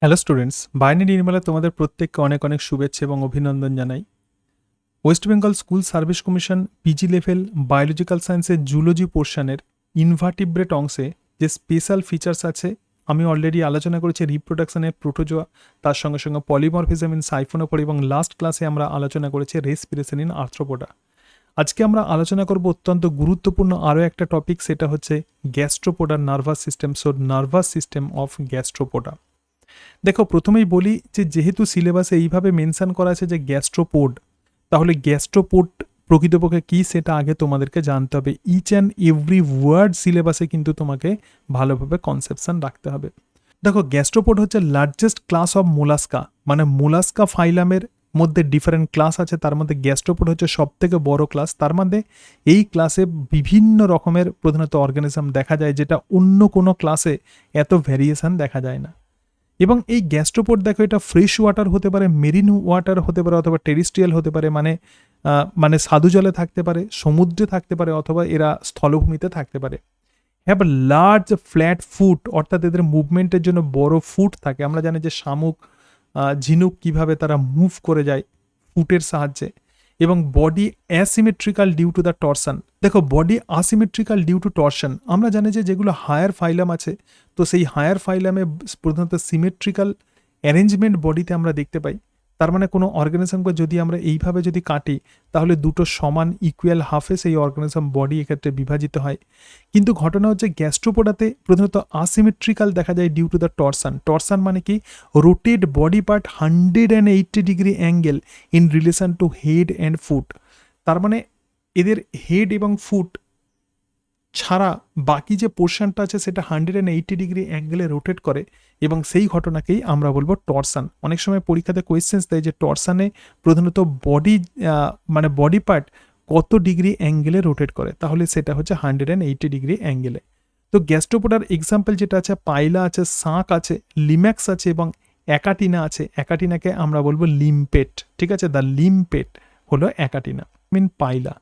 Hello students, binary Nirmala তোমাদের প্রত্যেককে অনেক অনেক শুভেচ্ছা এবং অভিনন্দন জানাই। West Bengal school service commission PG level biological সায়েন্সের জুলজি পোর্শনের ইনভার্টিব্রেট অংশে যে স্পেশাল ফিচার্স আছে আমি অলরেডি আলোচনা করেছি রিপ্রোডাকশনের প্রোটোজোয়া, তার সঙ্গে সঙ্গে পলিমরফিজম ইন সাইফোনোপোড এবং লাস্ট ক্লাসে আমরা আলোচনা করেছি রেসপিরেশন ইন আর্থ্রোপোডা। আজকে আমরা আলোচনা করব অত্যন্ত গুরুত্বপূর্ণ আরও একটা টপিক, সেটা হচ্ছে গ্যাস্ট্রোপোডার nervous system. So nervous system of Gastropoda. দেখো, প্রথমেই বলি যে যেহেতু সিলেবাসে এইভাবে মেনশন করা আছে যে গ্যাস্ট্রোপোড, তাহলে গ্যাস্ট্রোপোড প্রকৃতপক্ষে কী সেটা আগে তোমাদেরকে জানতে হবে। ইচ অ্যান্ড এভরি ওয়ার্ড সিলেবাসে কিন্তু তোমাকে ভালোভাবে কনসেপশন রাখতে হবে। দেখো, গ্যাস্ট্রোপোড হচ্ছে লার্জেস্ট ক্লাস অফ মোলাস্কা, মানে মোলাস্কা ফাইলামের মধ্যে ডিফারেন্ট ক্লাস আছে, তার মধ্যে গ্যাস্ট্রোপোড হচ্ছে সব থেকে বড় ক্লাস। তার মধ্যে এই ক্লাসে বিভিন্ন রকমের প্রধানত অর্গানিজম দেখা যায়, যেটা অন্য কোনো ক্লাসে এত ভ্যারিয়েশন দেখা যায় না। এবং এই গ্যাস্ট্রোপোড দেখো, এটা ফ্রেশ ওয়াটার হতে পারে, মেরিন ওয়াটার হতে পারে, অথবা টেরিস্ট্রিয়াল হতে পারে, মানে স্বাদু জলে থাকতে পারে, সমুদ্রে থাকতে পারে, অথবা এরা স্থলভূমিতে থাকতে পারে। হ্যাভ লার্জ ফ্ল্যাট ফুট, অর্থাৎ এদের মুভমেন্টের জন্য বড় ফুট থাকে। আমরা জানি যে শামুক, ঝিনুক কিভাবে তারা মুভ করে যায় ফুটের সাহায্যে। এবং body asymmetrical due to the torsion. দেখো, body asymmetrical due to torsion, আমরা জানি যে যেগুলো হায়ার ফাইলাম আছে, তো সেই হায়ার ফাইলামে প্রধানত সিমেট্রিক্যাল অ্যারেঞ্জমেন্ট বডিতে আমরা দেখতে পাই। তার মানে কোনো অর্গানিজমকে যদি আমরা এইভাবে যদি কাটি, তাহলে দুটো সমান ইকুয়াল হাফে সেই অর্গানিজম বডি এক্ষেত্রে বিভাজিত হয়। কিন্তু ঘটনা হচ্ছে গ্যাস্ট্রোপোডাতে প্রধানত আসিমেট্রিক্যাল দেখা যায় due to the torsion. Torsion মানে কি? Rotated body part 180 degree angle in relation to head and foot. তার মানে এদের হেড এবং ফুট ছাড়া বাকি যে পোর্শনটা আছে সেটা 180 ডিগ্রি অ্যাঙ্গেলে রোটেট করে, এবং সেই ঘটনাকেই আমরা বলবো টর্শন। অনেক সময় পরীক্ষাতে কোয়েশ্চেন্স দেয় যে টর্শনে প্রধানত বডি মানে বডি পার্ট কত ডিগ্রি অ্যাঙ্গেলে রোটেট করে, তাহলে সেটা হচ্ছে 180 ডিগ্রি অ্যাঙ্গেলে। তো গ্যাস্ট্রোপোডার এক্সাম্পল যেটা আছে, পাইলা আছে, শাঁক আছে, লিম্যাক্স আছে এবং অ্যাকাটিনা আছে। অ্যাকাটিনাকে আমরা বলবো লিম্পেট, ঠিক আছে? দ্য লিম্পেট হলো অ্যাকাটিনা, পাইলা।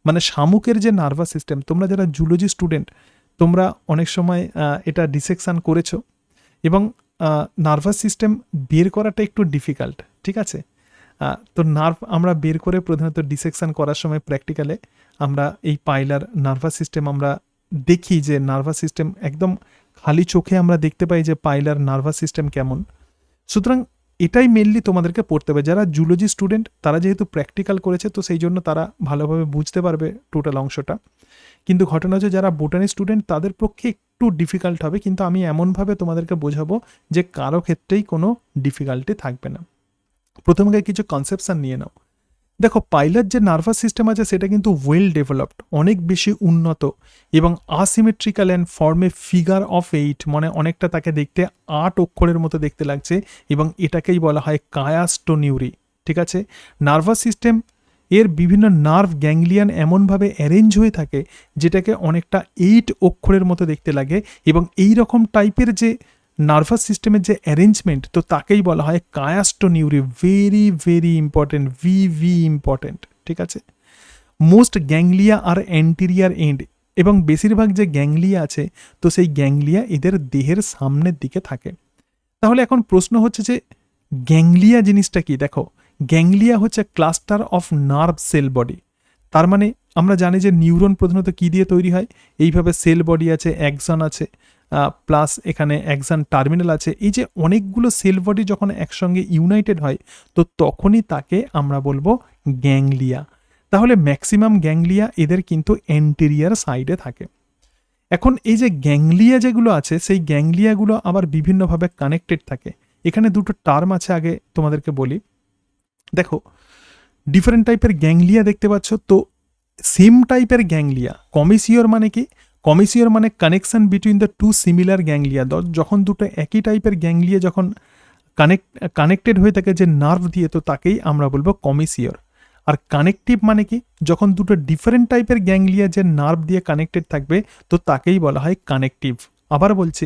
মানে শামুকের যে নার্ভাস সিস্টেম, তোমরা যারা জুলজি স্টুডেন্ট, তোমরা অনেক সময় এটা ডিসেকশন করেছো, এবং নার্ভাস সিস্টেম বের করাটা একটু ডিফিকাল্ট, ঠিক আছে? তো নার্ভ আমরা বের করে প্রধানত ডিসেকশন করার সময় প্র্যাকটিক্যালে আমরা এই পাইলার নার্ভাস সিস্টেম আমরা দেখি যে নার্ভাস সিস্টেম একদম খালি চোখে আমরা দেখতে পাই যে পাইলার নার্ভাস সিস্টেম কেমন। সুতরাং এটাই মেনলি তোমাদেরকে পড়তে হবে। যারা জুলজি স্টুডেন্ট তারা যেহেতু প্র্যাকটিক্যাল করেছে, তো সেই জন্য তারা ভালোভাবে বুঝতে পারবে টোটাল অংশটা। কিন্তু ঘটনা হচ্ছে যারা বোটানি স্টুডেন্ট তাদের পক্ষে একটু ডিফিকাল্ট হবে, কিন্তু আমি এমনভাবে তোমাদেরকে বোঝাবো যে কারো ক্ষেত্রেই কোনো ডিফিকাল্টি থাকবে না। প্রথমে কিছু কনসেপশন নিয়ে নাও। দেখো, পাইলার যে নার্ভাস সিস্টেম আছে সেটা কিন্তু ওয়েল ডেভেলপড, অনেক বেশি উন্নত, এবং আসিমেট্রিক্যাল অ্যান্ড ফর্মে ফিগার অফ 8, মানে অনেকটা তাকে দেখতে 8 অক্ষরের মতো দেখতে লাগছে, এবং এটাকেই বলা হয় কায়াস্টোনিউরি, ঠিক আছে? নার্ভাস সিস্টেম এর বিভিন্ন নার্ভ গ্যাংলিয়ান এমনভাবে অ্যারেঞ্জ হয়ে থাকে যেটাকে অনেকটা 8 অক্ষরের মতো দেখতে লাগে, এবং এই রকম টাইপের যে নার্ভাস সিস্টেমের যে অ্যারেঞ্জমেন্ট, তো তাকেই বলা হয় chiastoneury. Very very important, very important, ঠিক আছে? Most ganglia are anterior end, এবং বেশিরভাগ যে গ্যাংলিয়া আছে, তো সেই গ্যাংলিয়া এদের দেহের সামনের দিকে থাকে। তাহলে এখন প্রশ্ন হচ্ছে যে গ্যাংলিয়া জিনিসটা কি? দেখো, গ্যাংলিয়া হচ্ছে cluster of nerve cell body. তার মানে আমরা জানি যে নিউরন প্রধানত কী দিয়ে তৈরি হয়? এইভাবে সেল বডি আছে, অ্যাক্সন আছে, প্লাস এখানে অ্যাক্সন টার্মিনাল আছে। এই যে অনেকগুলো সেল বডি যখন একসঙ্গে ইউনাইটেড হয়, তো তখনই তাকে আমরা বলবো গ্যাংলিয়া। তাহলে ম্যাক্সিমাম গ্যাংলিয়া এদের কিন্তু অ্যান্টেরিয়ার সাইডে থাকে। এখন এই যে গ্যাংলিয়া যেগুলো আছে, সেই গ্যাংলিয়াগুলো আবার বিভিন্নভাবে কানেক্টেড থাকে। এখানে দুটো টার্ম আছে, আগে তোমাদেরকে বলি। দেখো, ডিফারেন্ট টাইপের গ্যাংলিয়া দেখতে পাচ্ছ, তো সেম টাইপের গ্যাংলিয়া কমিসিওর মানে কি? কমিসিওর মানে connection between the two similar ganglia. যখন দুটো একই টাইপের গ্যাংলিয়া যখন কানেক্টেড হয়ে থাকে যে নার্ভ দিয়ে, তো তাকেই আমরা বলবো কমিসিওর। আর কানেকটিভ মানে কি? যখন দুটো ডিফারেন্ট টাইপের গ্যাংলিয়া যে নার্ভ দিয়ে কানেক্টেড থাকবে, তো তাকেই বলা হয় কানেকটিভ। আবার বলছি,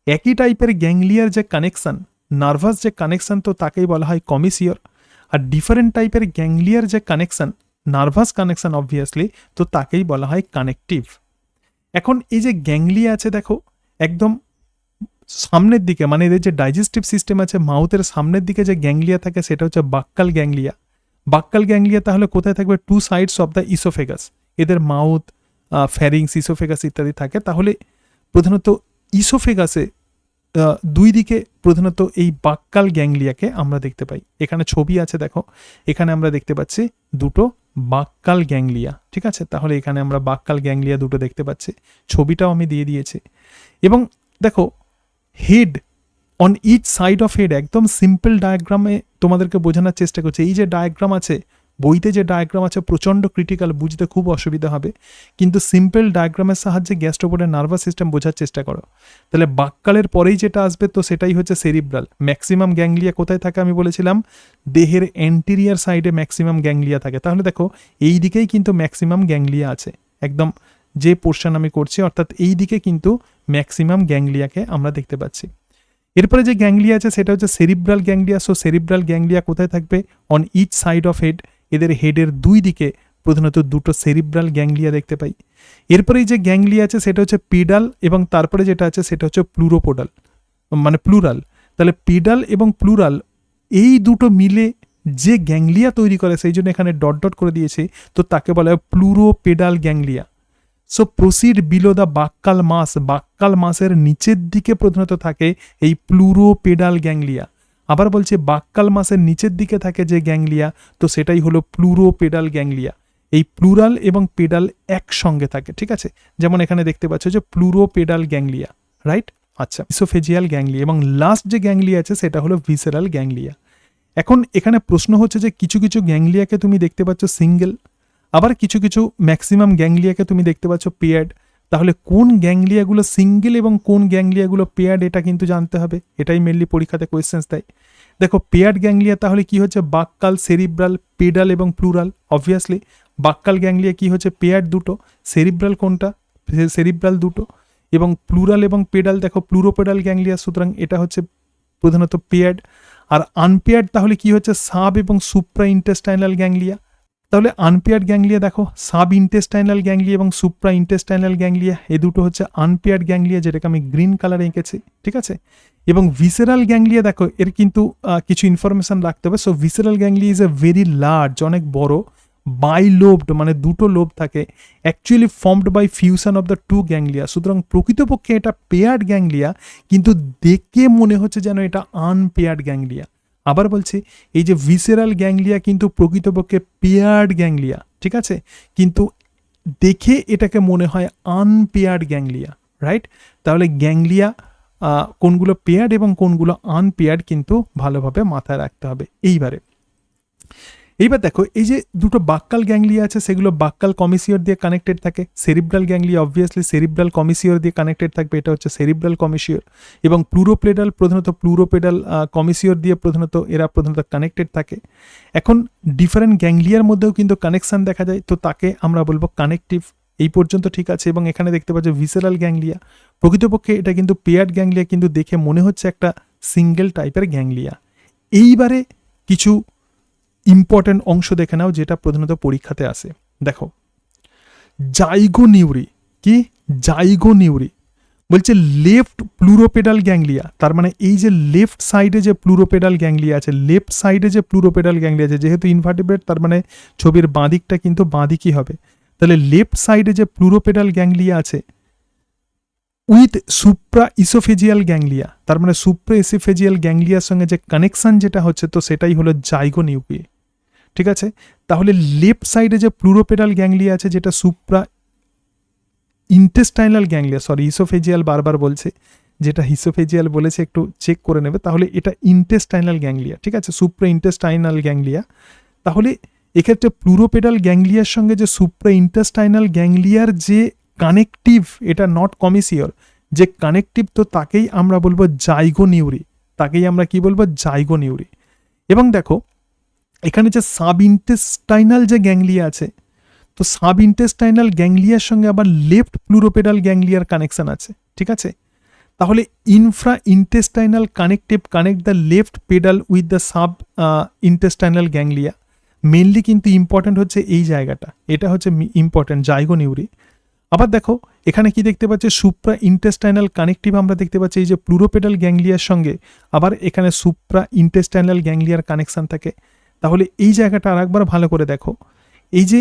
একই টাইপের গ্যাংলিয়ার যে কানেকশন, নার্ভাস যে কানেকশন, তো তাকেই বলা হয় কমিসিওর। আর ডিফারেন্ট টাইপের গ্যাংলিয়ার যে কানেকশন, নার্ভাস কানেকশন অবভিয়াসলি, তো তাকেই বলা হয় কানেকটিভ। এখন এই যে গ্যাংলিয়া আছে, দেখো একদম সামনের দিকে, মানে এদের যে ডাইজেস্টিভ সিস্টেম আছে মাউথের সামনের দিকে যে গ্যাংলিয়া থাকে সেটা হচ্ছে বাক্কাল গ্যাংলিয়া। বাক্কাল গ্যাংলিয়া তাহলে কোথায় থাকবে? Two sides of the oesophagus. এদের মাউথ, ফ্যারিংস, ইসোফেগাস ইত্যাদি থাকে। তাহলে প্রধানত ইসোফেগাসে দুই দিকে প্রধানত এই বাক্কাল গ্যাংলিয়াকে আমরা দেখতে পাই। এখানে ছবি আছে দেখো, এখানে আমরা দেখতে পাচ্ছি দুটো বাক্কাল গ্যাংলিয়া, ঠিক আছে? তাহলে এখানে আমরা বাক্কাল গ্যাংলিয়া দুটো দেখতে পাচ্ছি, ছবিটাও আমি দিয়ে দিয়েছি। এবং দেখো head on each side of head, একদম সিম্পল ডায়াগ্রামে তোমাদেরকে বোঝানোর চেষ্টা করছে। এই যে ডায়াগ্রাম আছে বইতে, যে ডায়াগ্রাম আছে প্রচণ্ড ক্রিটিক্যাল, বুঝতে খুব অসুবিধা হবে, কিন্তু সিম্পল ডায়াগ্রামের সাহায্যে গ্যাস্ট্রোপোডের নার্ভাস সিস্টেম বোঝার চেষ্টা করো। তাহলে বাক্কালের পরেই যেটা আসবে তো সেটাই হচ্ছে সেরিব্রাল। ম্যাক্সিমাম গ্যাংলিয়া কোথায় থাকে আমি বলেছিলাম? দেহের অ্যান্টেরিয়ার সাইডে ম্যাক্সিমাম গ্যাংলিয়া থাকে। তাহলে দেখো এই দিকেই কিন্তু ম্যাক্সিমাম গ্যাংলিয়া আছে, একদম যে পোর্শন আমি করছি, অর্থাৎ এই দিকে কিন্তু ম্যাক্সিমাম গ্যাংলিয়াকে আমরা দেখতে পাচ্ছি। এরপরে যে গ্যাংলিয়া আছে সেটা হচ্ছে cerebral ganglia. So cerebral ganglia কোথায় থাকবে? On each side of head. এদের হেডের দুই দিকে প্রধানত দুটো সেরিব্রাল গ্যাংলিয়া দেখতে পাই। এরপরেই যে গ্যাংলিয়া আছে সেটা হচ্ছে পিডাল, এবং তারপরে যেটা আছে সেটা হচ্ছে প্লুরোপোডাল, মানে প্লুরাল। তাহলে পিডাল এবং প্লুরাল এই দুটো মিলে যে গ্যাংলিয়া তৈরি করে, সেই জন্য এখানে ডট ডট করে দিয়েছে, তো তাকে বলা হয় pleuropedal ganglia. So proceed below the buccal mass, buccal মাসের নিচের দিকে প্রধানত থাকে এই প্লুরোপেডাল গ্যাংলিয়া। আবার বলছে বাক্কাল মাসের নিচের দিকে থাকে যে গ্যাংলিয়া, তো সেটাই হলো প্লুরোপেডাল গ্যাংলিয়া। এই প্লুরাল এবং পেডাল একসঙ্গে থাকে, ঠিক আছে? যেমন এখানে দেখতে পাচ্ছ যে প্লুরোপেডাল গ্যাংলিয়া, রাইট? আচ্ছা, ইসোফেজিয়াল গ্যাংলিয়া, এবং লাস্ট যে গ্যাংলিয়া আছে সেটা হলো ভিসেরাল গ্যাংলিয়া। এখন এখানে প্রশ্ন হচ্ছে যে কিছু কিছু গ্যাংলিয়াকে তুমি দেখতে পাচ্ছ সিঙ্গেল, আবার কিছু কিছু ম্যাক্সিমাম গ্যাংলিয়াকে তুমি দেখতে পাচ্ছ পেয়ার্ড। তাহলে কোন গ্যাংলিয়াগুলো সিঙ্গেল এবং কোন গ্যাংলিয়াগুলো পেয়ার্ড, এটা কিন্তু জানতে হবে। এটাই মেনলি পরীক্ষাতে কোয়েশ্চেন্স দেয়। দেখো পেয়ার্ড গ্যাংলিয়া তাহলে কি হচ্ছে? বাক্কাল, সেরিব্রাল, পেডাল এবং প্লুরাল। অবভিয়াসলি বাক্কাল গ্যাংলিয়া কি হচ্ছে? পেয়ার্ড দুটো। সেরিব্রাল কোনটা? সেরিব্রাল দুটো। এবং প্লুরাল এবং পেডাল দেখো প্লুরোপেডাল গ্যাংলিয়া, সুতরাং এটা হচ্ছে প্রধানত পেয়ার্ড। আর আনপেয়ার্ড তাহলে কি হচ্ছে? সাব এবং সুপ্রা ইন্টেস্টাইনাল গ্যাংলিয়া। তাহলে আনপেয়ার্ড গ্যাংলিয়া দেখো সাব ইন্টেস্টাইনাল গ্যাংলিয়া এবং সুপ্রা ইন্টেস্টাইনাল গ্যাংলিয়া, এই দুটো হচ্ছে আনপেয়ার্ড গ্যাংলিয়া, যেটাকে আমি গ্রিন কালারে এঁকেছি, ঠিক আছে? এবং ভিসেরাল গ্যাংলিয়া দেখো এর কিন্তু কিছু ইনফরমেশন রাখতে হবে। So visceral ganglia is a very large, অনেক বড়, বাইলোবড, মানে দুটো লোব থাকে, actually formed by fusion of the two ganglia. সুতরাং প্রকৃতপক্ষে এটা পেয়ার্ড গ্যাংলিয়া, কিন্তু দেখে মনে হচ্ছে যেন এটা আনপেয়ার্ড গ্যাংলিয়া। আবার বলছি, এই যে ভিসেরাল গ্যাংলিয়া কিন্তু প্রকৃতপক্ষে পেয়ার্ড গ্যাংলিয়া, ঠিক আছে, কিন্তু দেখে এটাকে মনে হয় আনপেয়ার্ড গ্যাংলিয়া, রাইট? তাহলে গ্যাংলিয়া কোনগুলো পেয়ার্ড এবং কোনগুলো আনপেয়ার্ড কিন্তু ভালোভাবে মাথায় রাখতে হবে। এইবার দেখো এই যে দুটো বাক্কাল গ্যাংলিয়া আছে সেগুলো বাক্কাল কমিসিওর দিয়ে কানেক্টেড থাকে। সেরিব্রাল গ্যাংলিয়া অবভিয়াসলি সেরিব্রাল কমিসিওর দিয়ে কানেক্টেড থাকবে, এটা হচ্ছে সেরিব্রাল কমিসিওর। এবং প্লুরোপেডাল প্রধানত প্লুরোপেডাল কমিসিওর দিয়ে এরা প্রধানত কানেক্টেড থাকে। এখন ডিফারেন্ট গ্যাংলিয়ার মধ্যেও কিন্তু কানেকশন দেখা যায়, তো তাকে আমরা বলবো কানেকটিভ। এই পর্যন্ত ঠিক আছে। এবং এখানে দেখতে পাচ্ছ ভিসেরাল গ্যাংলিয়া, প্রকৃতপক্ষে এটা কিন্তু পেয়ার্ড গ্যাংলিয়া, কিন্তু দেখে মনে হচ্ছে একটা সিঙ্গেল টাইপের গ্যাংলিয়া। এইবারে কিছু ইম্পর্টেন্ট অংশ দেখে নাও যেটা প্রধানত পরীক্ষাতে আসে। দেখো জাইগোনিউরি, কি জাইগোনিউরি বলছে লেফট প্লুরোপেডাল গ্যাংলিয়া, তার মানে এই যে লেফট সাইডে যে প্লুরোপেডাল গ্যাংলিয়া আছে, লেফট সাইডে যে প্লুরোপেডাল গ্যাংলিয়া আছে, যেহেতু ইনভার্টিব্রেট তার মানে ছবির বাঁদিকটা কিন্তু বাঁদিকই হবে। তাহলে লেফট সাইডে যে প্লুরোপেডাল গ্যাংলিয়া আছে উইথ সুপ্রা ইসোফেজিয়াল গ্যাংলিয়া, তার মানে সুপ্রা ইসোফেজিয়াল গ্যাংলিয়ার সঙ্গে যে কানেকশন যেটা হচ্ছে তো সেটাই হলো জাইগোনিউক্লিয়া, ঠিক আছে? তাহলে লেফট সাইডে যে প্লুরোপেডাল গ্যাংলিয়া আছে যেটা supra intestinal ganglia, sorry oesophageal বারবার বলছে, যেটা হিসোফেজিয়াল বলেছে একটু চেক করে নেবে। তাহলে এটা ইন্টেস্টাইনাল গ্যাংলিয়া, ঠিক আছে, সুপ্রা ইন্টেস্টাইনাল গ্যাংলিয়া। তাহলে এক্ষেত্রে প্লুরোপেডাল গ্যাংলিয়ার সঙ্গে যে সুপ্রা ইন্টেস্টাইনাল গ্যাংলিয়ার যে কানেকটিভ, এটা নট কমিসিওর, যে কানেকটিভ, তো তাকেই আমরা বলবো জাইগোনিউরি, তাকেই আমরা কি বলবো? জাইগোনিউরি। এবং দেখো এখানে যে সাব ইন্টেস্টাইনাল যে গ্যাংলিয়া আছে, তো সাব ইন্টেস্টাইনাল গ্যাংলিয়ার সঙ্গে আবার লেফট প্লুরোপেডাল গ্যাংলিয়ার কানেকশন আছে, ঠিক আছে? তাহলে infra intestinal connective connect the left pedal with the sub intestinal ganglia. Mainly কিন্তু ইম্পর্টেন্ট হচ্ছে এই জায়গাটা, এটা হচ্ছে ইম্পর্টেন্ট, জাইগোনিউরি। আবার দেখো এখানে কি দেখতে পাচ্ছি, সুপ্রা ইন্টেস্টাইনাল কানেকটিভ আমরা দেখতে পাচ্ছি এই যে প্লুরোপেডাল গ্যাংলিয়ার সঙ্গে আবার এখানে সুপ্রা ইন্টেস্টাইনাল গ্যাংলিয়ার কানেকশন থাকে। তাহলে এই জায়গাটা আরেকবার ভালো করে দেখো, এই যে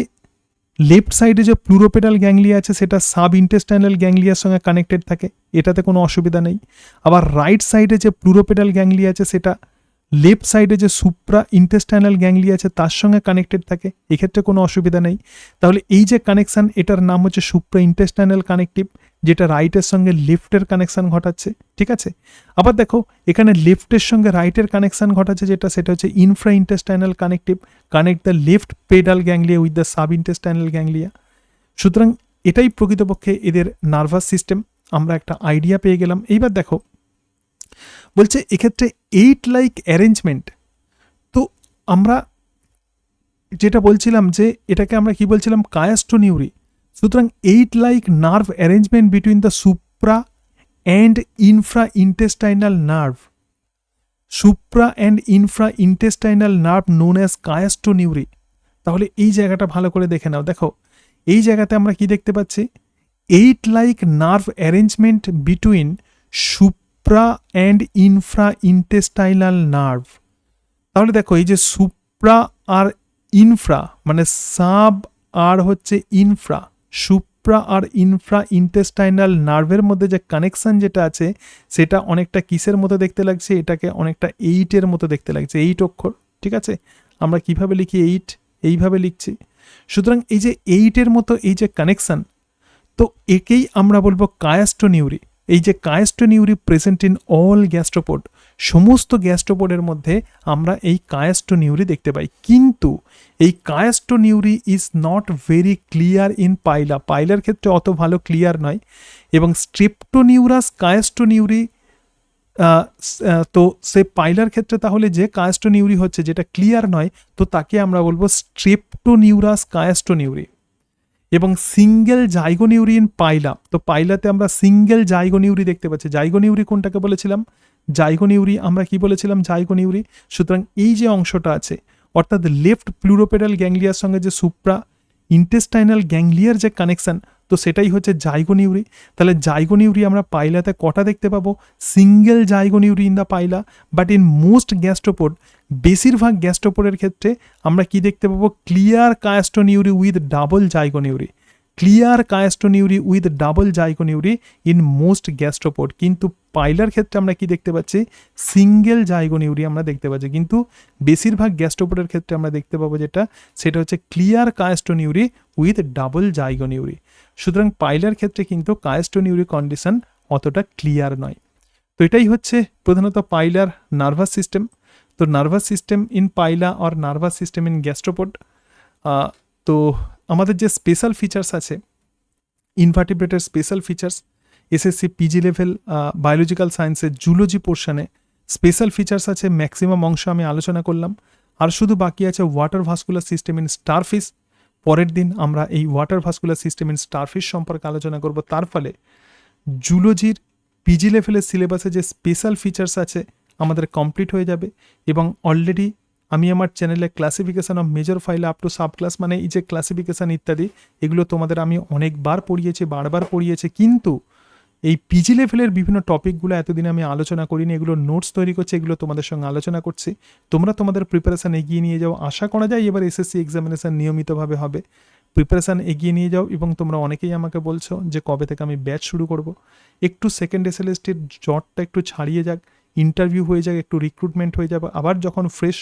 লেফট সাইডে যে প্লুরোপেডাল গ্যাংলিয়া আছে সেটা সাব ইন্টেস্টাইনাল গ্যাংলিয়ার সঙ্গে কানেক্টেড থাকে, এটাতে কোনো অসুবিধা নেই। আবার রাইট সাইডে যে প্লুরোপেডাল গ্যাংলিয়া আছে সেটা লেফট সাইডে যে সুপ্রা ইন্টেস্টাইনাল গ্যাংলিয়া আছে তার সঙ্গে কানেক্টেড থাকে, এক্ষেত্রে কোনো অসুবিধা নেই। তাহলে এই যে কানেকশন এটার নাম হচ্ছে সুপ্রা ইন্টেস্টাইনাল কানেকটিভ, যেটা রাইটের সঙ্গে লেফটের কানেকশন ঘটাচ্ছে, ঠিক আছে। আবার দেখো এখানে লেফটের সঙ্গে রাইটের কানেকশন ঘটাচ্ছে যেটা, সেটা হচ্ছে infra intestinal connective, connect the left pedal ganglia with the sub intestinal ganglia. সুতরাং এটাই প্রকৃতপক্ষে এদের নার্ভাস সিস্টেম, আমরা একটা আইডিয়া পেয়ে গেলাম। এইবার দেখো বলছে এক্ষেত্রে 8 লাইক অ্যারেঞ্জমেন্ট, তো আমরা যেটা বলছিলাম যে এটাকে আমরা কি বলছিলাম, কায়াস্টোনিউরি। সুতরাং 8 like nerve arrangement between the supra and infra intestinal nerve, supra and infra intestinal nerve known as chiastoneury. তাহলে এই জায়গাটা ভালো করে দেখে নাও, দেখো এই জায়গাতে আমরা কি দেখতে পাচ্ছি, 8 like nerve arrangement between supra and infra intestinal nerve. তাহলে দেখো এই যে সুপ্রা আর ইনফ্রা মানে সাব আর হচ্ছে ইনফ্রা, সুপ্রা আর ইনফ্রা ইন্টেস্টাইনাল নার্ভের মধ্যে যে কানেকশন যেটা আছে সেটা অনেকটা কিসের মতো দেখতে লাগছে, এটাকে অনেকটা 8-এর মতো দেখতে লাগছে, 8 অক্ষর, ঠিক আছে। আমরা কিভাবে লিখি 8, এইভাবে লিখছি। সুতরাং এই যে 8-এর মতো এই যে কানেকশন, তো একেই আমরা বলবো কায়াস্টোনিউরি। এই যে কায়াস্টোনিউরি প্রেজেন্ট ইন অল গ্যাস্ট্রোপোড, সমস্ত গ্যাস্ট্রোপোডের মধ্যে আমরা এই কায়াস্টোনিউরি দেখতে পাই। কিন্তু এই chiastoneury is not very clear in Pila, পাইলার ক্ষেত্রে অত ভালো ক্লিয়ার নয়। এবং স্ট্রেপ্টোনিউরাস কায়াস্টোনিউরি, তো সে পাইলার ক্ষেত্রে তাহলে যে কায়াস্টোনিউরি হচ্ছে যেটা ক্লিয়ার নয়, তো তাকে আমরা বলবো স্ট্রেপ্টোনিউরাস কায়াস্টোনিউরি। এবং সিঙ্গেল জাইগোনিউরি ইন পাইলা, তো পাইলাতে আমরা সিঙ্গেল জাইগোনিউরি দেখতে পাচ্ছি। জাইগোনিউরি কোনটাকে বলেছিলাম, জাইগোনিউরি আমরা কি বলেছিলাম, জাইগোনিউরি। সুতরাং এই যে অংশটা আছে অর্থাৎ লেফট প্লুরোপেডাল গ্যাংলিয়ার সঙ্গে যে সুপ্রা ইন্টেস্টাইনাল গ্যাংলিয়ার যে কানেকশন, তো সেটাই হচ্ছে জাইগোনিউরি। তাহলে জাইগোনিউরি আমরা পাইলাতে কটা দেখতে পাবো, single zygoneury in the Pila. But in most gastropod, বেশিরভাগ গ্যাস্ট্রোপোডের ক্ষেত্রে আমরা কি দেখতে পাবো, clear chiastoneury with double zygoneury, clear chiastoneury with double zygoneury in most gastropod. কিন্তু পাইলার ক্ষেত্রে আমরা কি দেখতে পাচ্ছি, সিঙ্গেল জাইগোনিউরি আমরা দেখতে পাচ্ছি। কিন্তু বেশিরভাগ গ্যাস্ট্রোপোডের ক্ষেত্রে আমরা দেখতে পাবো যেটা, সেটা হচ্ছে ক্লিয়ার কায়াস্টোনিউরি উইথ ডাবল জাইগোনিউরি। সুতরাং পাইলার ক্ষেত্রে কিন্তু কায়াস্টোনিউরি কন্ডিশন অতটা ক্লিয়ার নয়। তো এটাই হচ্ছে প্রধানত পাইলার নার্ভাস সিস্টেম। তো nervous system in Pila or nervous system in gastropod. তো আমাদের যে স্পেশাল ফিচার্স আছে, ইনভার্টিব্রেটের special features, SSC PG level biological সায়েন্সের জুলজি পোর্শনে স্পেশাল ফিচার্স আছে, ম্যাক্সিমাম অংশ আমি আলোচনা করলাম। আর শুধু বাকি আছে water vascular system in starfish. পরের দিন আমরা এই water vascular system in starfish সম্পর্কে আলোচনা করব। তার ফলে জুলজির পিজি লেভেলের সিলেবাসে যে স্পেশাল ফিচার্স আছে আমাদের কমপ্লিট হয়ে যাবে। এবং অলরেডি আমি আমার চ্যানেলে classification of major file up to sub class, মানে এই যে ক্লাসিফিকেশন ইত্যাদি, এগুলো তোমাদের আমি অনেকবার পড়িয়েছি, বারবার পড়িয়েছি। কিন্তু এই পিজি লেভেলের বিভিন্ন টপিকগুলো এতদিন আমি আলোচনা করিনি, এগুলো নোটস তৈরি করছি, এগুলো তোমাদের সঙ্গে আলোচনা করছি। তোমরা তোমাদের প্রিপারেশান এগিয়ে নিয়ে যাও, আশা করা যায় এবার এসএসসি এক্সামিনেশান নিয়মিতভাবে হবে। প্রিপারেশান এগিয়ে নিয়ে যাও। এবং তোমরা অনেকেই আমাকে বলছো যে কবে থেকে আমি ব্যাচ শুরু করব। একটু সেকেন্ড এসএলএসটির জটটা একটু ছাড়িয়ে যাক, ইন্টারভিউ হয়ে যাক, একটু রিক্রুটমেন্ট হয়ে যাবে, আবার যখন ফ্রেশ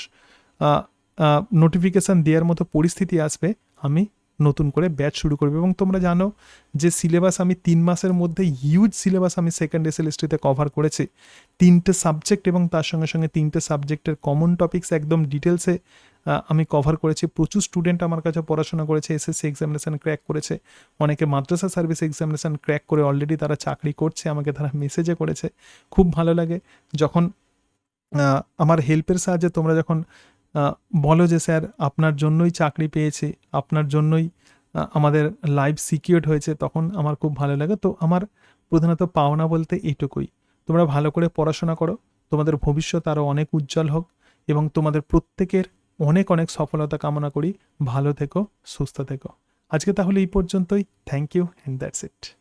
নোটিফিকেশান দেওয়ার মতো পরিস্থিতি আসবে আমি নতুন করে ব্যাচ শুরু করবে। এবং তোমরা জানো যে সিলেবাস আমি 3 মাসের মধ্যে হিউজ সিলেবাস আমি সেকেন্ড এসএলএসটিতে কভার করেছি। 3টে সাবজেক্ট এবং তার সঙ্গে সঙ্গে 3টে সাবজেক্টের কমন টপিকস একদম ডিটেলসে আমি কভার করেছি। প্রচুর স্টুডেন্ট আমার কাছে পড়াশোনা করেছে, এসএসসি এক্সামিনেশান ক্র্যাক করেছে, অনেকে মাদ্রাসা সার্ভিস এক্সামিনেশান ক্র্যাক করে অলরেডি তারা চাকরি করছে, আমাকে তারা মেসেজে করেছে। খুব ভালো লাগে যখন আমার হেল্পের সাহায্যে তোমরা যখন বলো যে স্যার আপনার জন্যই চাকরি পেয়েছি, আপনার জন্যই আমাদের লাইফ সিকিউরড হয়েছে, তখন আমার খুব ভালো লাগে। তো আমার প্রধানত পাওনা বলতে এইটুকুই, তোমরা ভালো করে পড়াশোনা করো, তোমাদের ভবিষ্যৎ আরও অনেক উজ্জ্বল হোক এবং তোমাদের প্রত্যেকের অনেক অনেক সফলতা কামনা করি। ভালো থেকো, সুস্থ থেকো। আজকে তাহলে এই পর্যন্তই। Thank you and that's it.